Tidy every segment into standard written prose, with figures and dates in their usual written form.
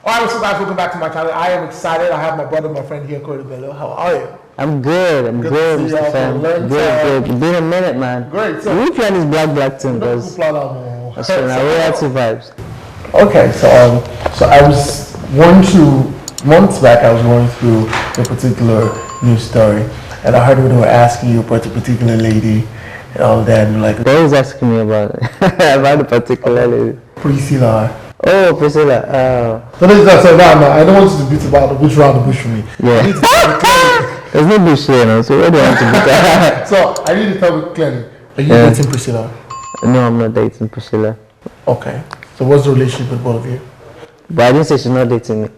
Alright, what's up guys, welcome back to my channel. I am excited. I have my brother, my friend here, Korede Bello. How are you? I'm good, Mr. Fam. Good. It's been a minute, man. Great. So we playing this black thing, because that's true. Now we had two vibes. Okay, so I was months back, I was going through a particular news story, and I heard they were asking you about a particular lady and all that, and like they was asking me about about a particular lady. Priscilla. Oh, Priscilla. So this is so now I don't want you to beat about the bush around the bush for me. Yeah. There's no bush here now, so where do I want to beat that? So I need to tell you clearly. Are you dating Priscilla? No, I'm not dating Priscilla. Okay. So what's the relationship with both of you? But I didn't say she's not dating me.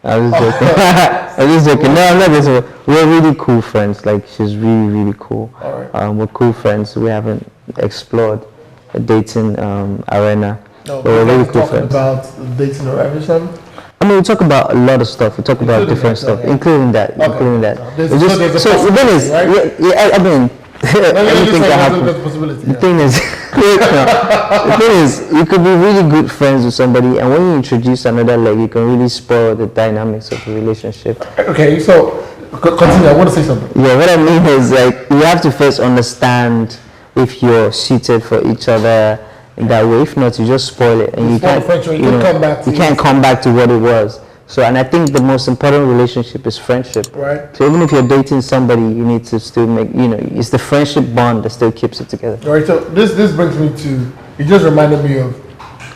I was just joking. I was just joking. No, I'm not dating her. We're really cool friends. Like, she's really, really cool. All right. We're cool friends. We haven't explored a dating arena. No, but we're really cool talking friends. about dating or everything? I mean, we talk about a lot of stuff. We talk about different stuff, including that. Okay. Including that. So the thing is, right? I mean, everything can happen. The thing is, the thing is, you could be really good friends with somebody, and when you introduce another leg, you can really spoil the dynamics of the relationship. Okay, so continue. I want to say something. Yeah, what I mean is, like, you have to first understand if you're suited for each other in that way. If not, you just spoil it, and you can't come back to what it was. So, and I think the most important relationship is friendship. Right. So even if you're dating somebody, you need to still make, it's the friendship bond that still keeps it together. All right. So this brings me to, it just reminded me of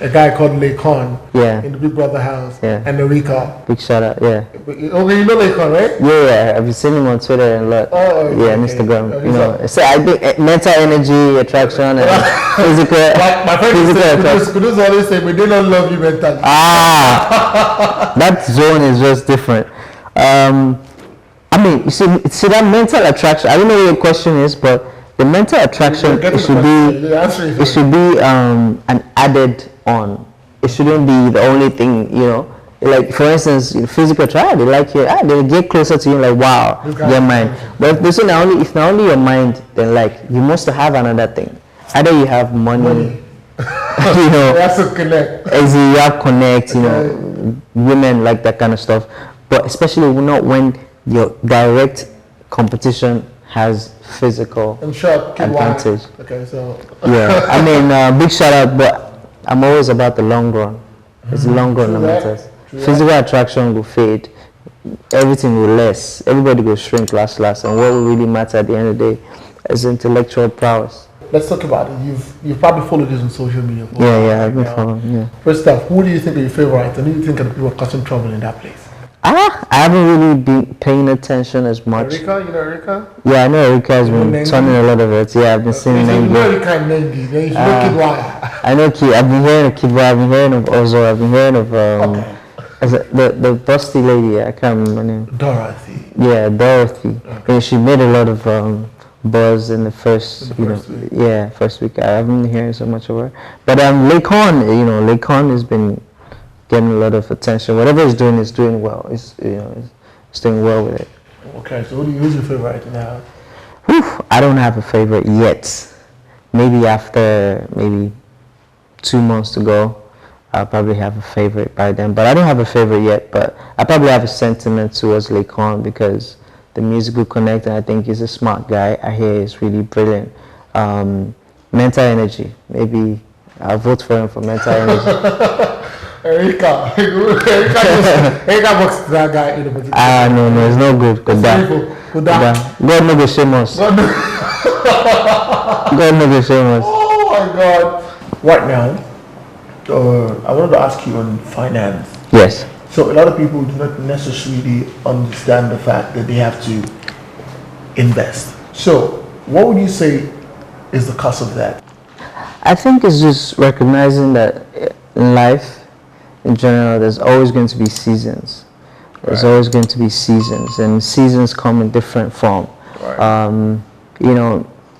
a guy called Laycon. Yeah. In the Big Brother house. Yeah. And Erika. Big shout out. Yeah. Okay, you know Laycon, right? Yeah. I've been seeing him on Twitter and a lot. Oh, okay. Yeah, on Instagram. So I think mental energy, attraction, and physical. Like my friend could always say, but they don't love you mentally. That zone is just different. I mean, you see that mental attraction. I don't know what your question is, but the mental attraction, it should be an added on. It shouldn't be the only thing, Like, for instance, physical attraction, they like you, they get closer to you, like, wow, they're mine. But if it's not only your mind, then, like, you must have another thing. Either you have money. You have to connect. You have connect, women like that kind of stuff. But especially not when your direct competition has physical advantage. Okay, so yeah, I mean, big shout out, but I'm always about the long run. It's the long run that matters. Physical attraction will fade. Everything will less. Everybody will shrink last, and what will really matter at the end of the day is intellectual prowess. Let's talk about it. You've probably followed this on social media. Yeah, I've been following. Yeah. First off, who do you think are your favorites, and who do you think are the people causing trouble in that place? I haven't really been paying attention as much. Erika, you know Erika? Yeah, I know Erika has been turning a lot of it. Yeah, I've been seeing Nengi. You know Erika and Nengi. Then you know Kid Wire. I know Kid. I've been hearing of Kid Wire. I've been hearing of Ozo. I've been hearing of the busty lady. I can't remember her name. Dorothy. Yeah, Dorothy. Okay. And she made a lot of buzz in the first week. First week. I haven't been hearing so much of her. But Laycon, Laycon has been getting a lot of attention. Whatever he's doing well. He's doing well with it. Okay, so who's your favorite now? I don't have a favorite yet. Maybe after 2 months to go, I'll probably have a favorite by then. But I don't have a favorite yet. But I probably have a sentiment towards Laycon because the music will connect, and I think he's a smart guy. I hear he's really brilliant. Mental energy. Maybe I'll vote for him for mental energy. Erika works to that guy in the particular. No, it's no good. God no go shame us. God no go shame us. Oh my God. Right now, I wanted to ask you on finance. Yes. So a lot of people do not necessarily understand the fact that they have to invest. So what would you say is the cost of that? I think it's just recognizing that in life, in general, there's always going to be seasons. There's always going to be seasons, and seasons come in different form. Right.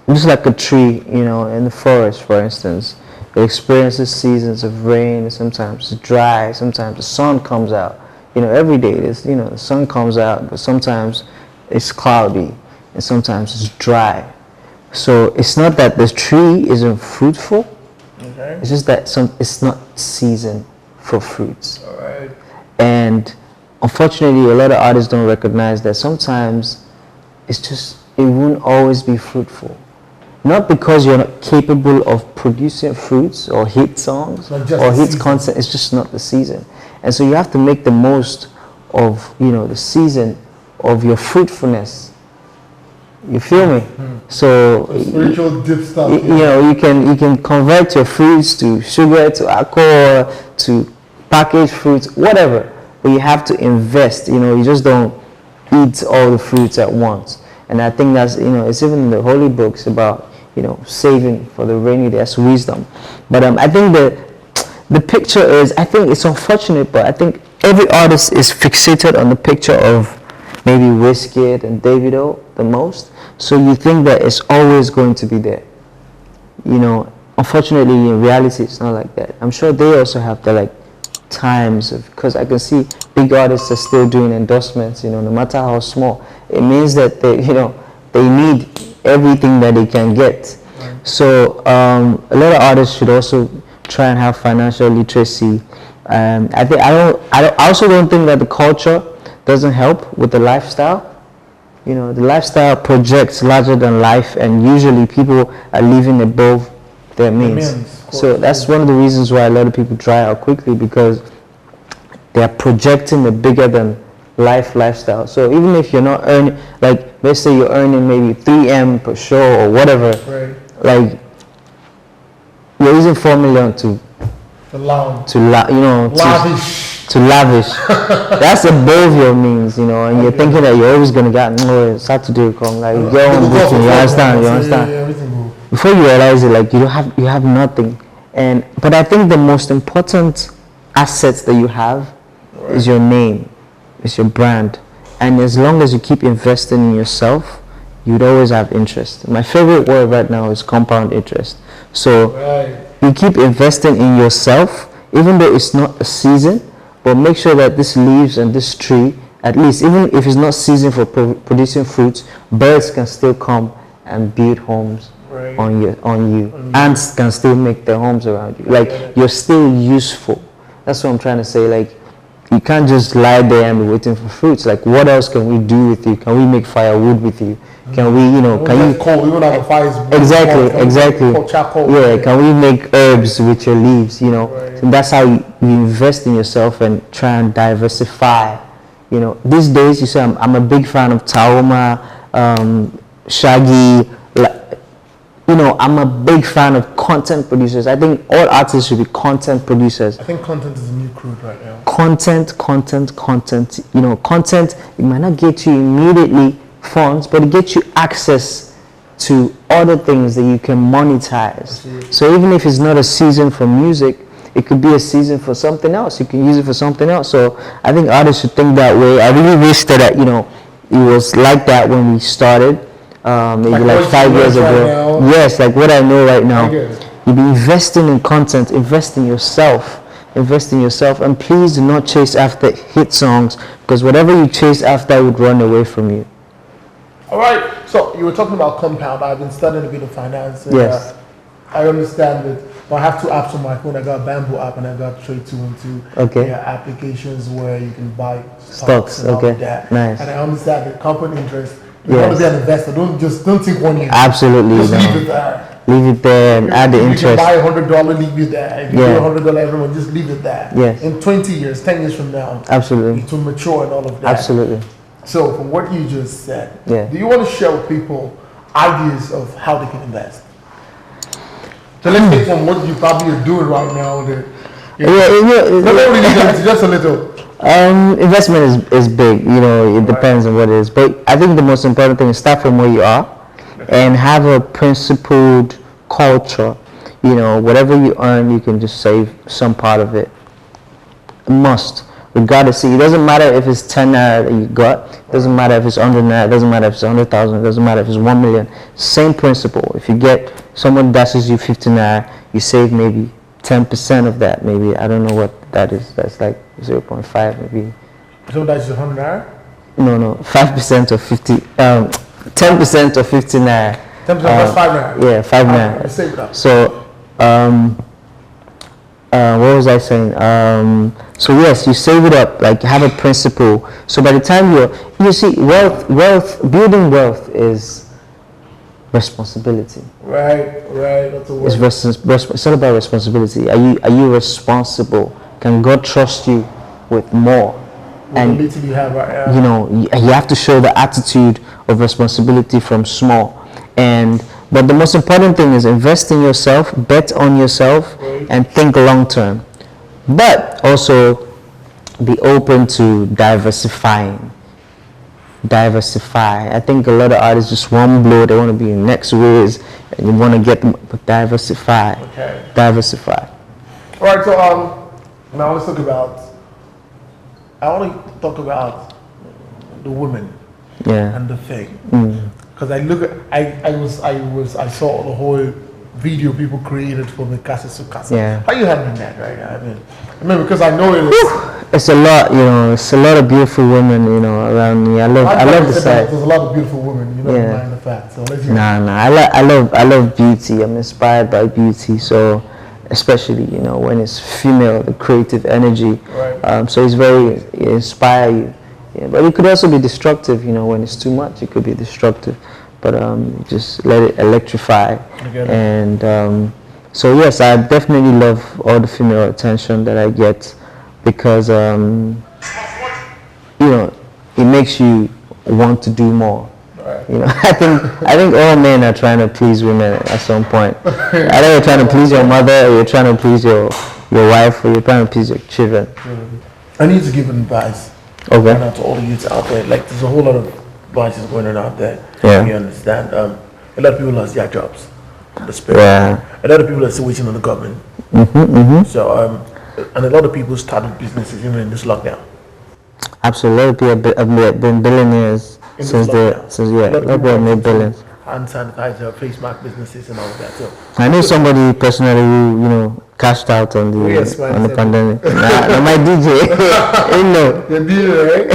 Just like a tree, in the forest, for instance, it experiences seasons of rain. Sometimes it's dry. Sometimes the sun comes out. Every day the sun comes out, but sometimes it's cloudy, and sometimes it's dry. So it's not that the tree isn't fruitful. Okay. It's just that it's not season for fruits. All right. And unfortunately, a lot of artists don't recognize that sometimes it won't always be fruitful. Not because you're not capable of producing fruits or hit songs or hit content, it's just not the season. And so you have to make the most of, the season of your fruitfulness. You feel me? So spiritual dip stuff. You can convert your fruits to sugar, to alcohol, to packaged fruits, whatever. But you have to invest. You just don't eat all the fruits at once. And I think that's it's even in the holy books about saving for the rainy day. That's wisdom. But I think the picture is, I think it's unfortunate, but I think every artist is fixated on the picture of maybe Wizkid and Davido the most. So you think that it's always going to be there. Unfortunately, in reality, it's not like that. I'm sure they also have the times because I can see big artists are still doing endorsements. No matter how small, it means that they need everything that they can get. Right. So a lot of artists should also try and have financial literacy. I also don't think that the culture doesn't help with the lifestyle. The lifestyle projects larger than life, and usually people are living above their means. So that's one of the reasons why a lot of people dry out quickly, because they are projecting a bigger than life lifestyle. So even if you're not earning, let's say you're earning maybe 3M per show or whatever, right. You're using 4 million to lavish. That's above your means, and you're thinking that you're always gonna get Saturday come, you get on booking, you understand. Yeah, before you realize it, you have nothing. But I think the most important assets that you have is your name, is your brand. And as long as you keep investing in yourself, you'd always have interest. My favorite word right now is compound interest. So you keep investing in yourself, even though it's not a season, but make sure that this leaves and this tree, at least, even if it's not season for producing fruits, birds can still come and build homes on you. Ants can still make their homes around you. You're still useful. That's what I'm trying to say. You can't just lie there and be waiting for fruits. What else can we do with you? Can we make firewood with you? Can we, can you coal? We won't have a fire. Exactly. Charcoal. Yeah. Can we make herbs with your leaves? So that's how you invest in yourself and try and diversify. These days you say I'm a big fan of Taoma, Shaggy. I'm a big fan of content producers. I think all artists should be content producers. I think content is a new crude right now. Content. Content, it might not get you immediately funds, but it gets you access to other things that you can monetize. Absolutely. So even if it's not a season for music, it could be a season for something else. You can use it for something else. So I think artists should think that way. I really wish that, it was like that when we started. Maybe 5 years ago. Right, yes, what I know right now. You'll be investing in content, invest in yourself, and please do not chase after hit songs, because whatever you chase after would run away from you. All right. So you were talking about compound. I've been studying a bit of finance. Yes. I understand it. But I have two apps on my phone. I got Bamboo app and I got Trade 212. Okay. There are applications where you can buy stocks and all okay. of that. Nice. And I understand the compound interest. You want to be an investor. Don't think 1 year. Absolutely. Just leave it there. Leave it there and add the interest. You can buy $100, leave it there. If you do $100 every month, just leave it there. Yes. In 20 years, 10 years from now, absolutely, it will mature and all of that. Absolutely. So from what you just said, yeah. do you want to share with people ideas of how they can invest? So let's take from what you probably are doing right now. Just a little. Investment is big, it depends on what it is. But I think the most important thing is start from where you are and have a principled culture. Whatever you earn, you can just save some part of it. Must. Regardless, it doesn't matter if it's 10 naira that you got, it doesn't matter if it's 100 naira, it doesn't matter if it's 100,000, it doesn't matter if it's 1 million. Same principle. If you get, someone dashes you 50 naira, you save maybe 10% of that, maybe. I don't know what that is. That's 0.5 maybe. So that's 100 naira? No, 5% of 50, 10% of 50 naira. 10% that's 5 naira? Yeah, 5 naira. Save it up. So, what was I saying? So yes, you save it up, like have a principle. So by the time you see, building wealth is responsibility. Right. That's a word. It's all about responsibility. Are you responsible? Can God trust you with more? And the little you have right now. You know, you have to show the attitude of responsibility from small. But the most important thing is invest in yourself, bet on yourself, and think long term. But also be open to diversifying. Diversify. I think a lot of artists just one blow, they want to be in next ways, and you want to get them, but diversify. Okay. Diversify. All right, so now let's talk about, I want to talk about the women and the thing. Because I saw the whole video people created for the Casa Su Casa. Yeah. How you handling that right now? I mean, because I know it is. It's a lot, you know. It's a lot of beautiful women, you know, around me. I love the side. There's a lot of beautiful women. You don't mind the fact. So let's hear. I love beauty. I'm inspired by beauty. So, especially, you know, when it's female, the creative energy. Right. So it's very inspire you. Yeah, but it could also be destructive, you know, when it's too much, it could be destructive. But just let it electrify. And so yes, I definitely love all the female attention that I get because you know, it makes you want to do more. Right. You know, I think all men are trying to please women at some point. Either you're trying to please your mother, or you're trying to please your wife, or you're trying to please your children. I need to give advice. Okay. Out to all the youths out there. Like, there's a whole lot of vices going on out there. Yeah. You understand? A lot of people lost their jobs. The spirit. Yeah. A lot of people are still waiting on the government. So, and a lot of people started businesses even in this lockdown. Absolutely, have been billionaires In since this lockdown. a lot of people have made billions. Hand sanitizer, face mask businesses, and all of that. So, I know somebody personally who, you know, cashed out on the pandemic. Nah, my DJ. You know. the deal, right?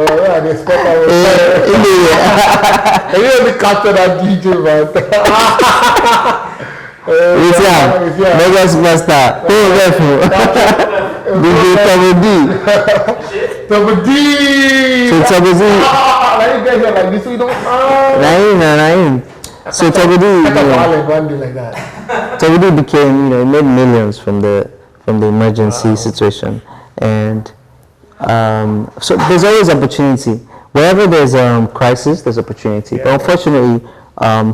Oh, yeah, they spent our Yeah. You only captured that DJ, man. Mega superstar. Who DJ Double D. Double D. So Double D. Now you guys are like this, we don't. Naim. So Double D. Like that. Double D became, you know, made millions from the emergency situation, and so there's always opportunity. Wherever there's crisis, there's opportunity. Yeah. But unfortunately,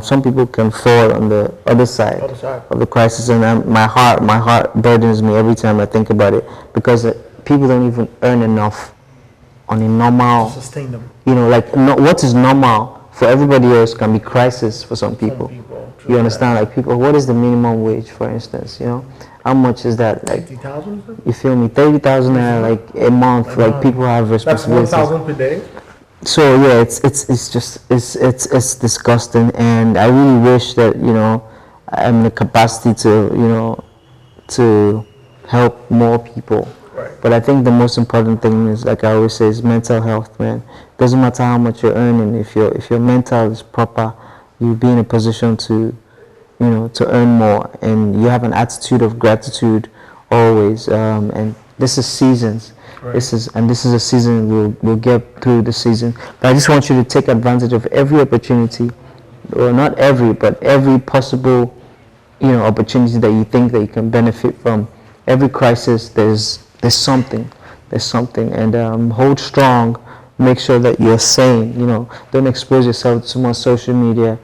some people can fall on the other side of the crisis, and my heart burdens me every time I think about it, because people don't even earn enough on a normal. To sustain them. You know, like what is normal for everybody else can be crisis for some people. You understand? Like people, what is the minimum wage, for instance? You know, how much is that? Like 30,000. You feel me? 30,000 like a month. Like people have responsibilities. That's 1,000 per day. So yeah, it's disgusting, and I really wish that, you know, I'm in the capacity to help more people. Right. But I think the most important thing is, like I always say, is mental health, man. Doesn't matter how much you're earning, if your mental is proper, you'll be in a position to, you know, to earn more, and you have an attitude of gratitude always. And this is seasons. Right. This is a season. We'll get through the season. But I just want you to take advantage of every opportunity, or not every, but every possible, you know, opportunity that you think that you can benefit from. Every crisis, there's something, and hold strong. Make sure that you're sane. You know, don't expose yourself to too much social media.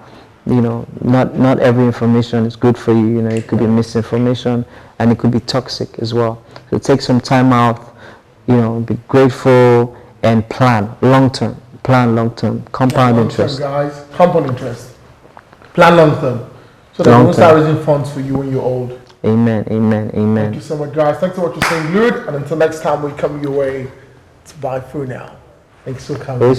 You know, not every information is good for you. You know, it could be misinformation, and it could be toxic as well. So take some time out. You know, be grateful and plan long term. Compound interest. Guys, compound interest. Plan long term, so that you won't start raising funds for you when you're old. Amen. Thank you so much, guys. Thanks for what you're saying, Lud. And until next time we come your way, it's bye for now. Thanks for coming.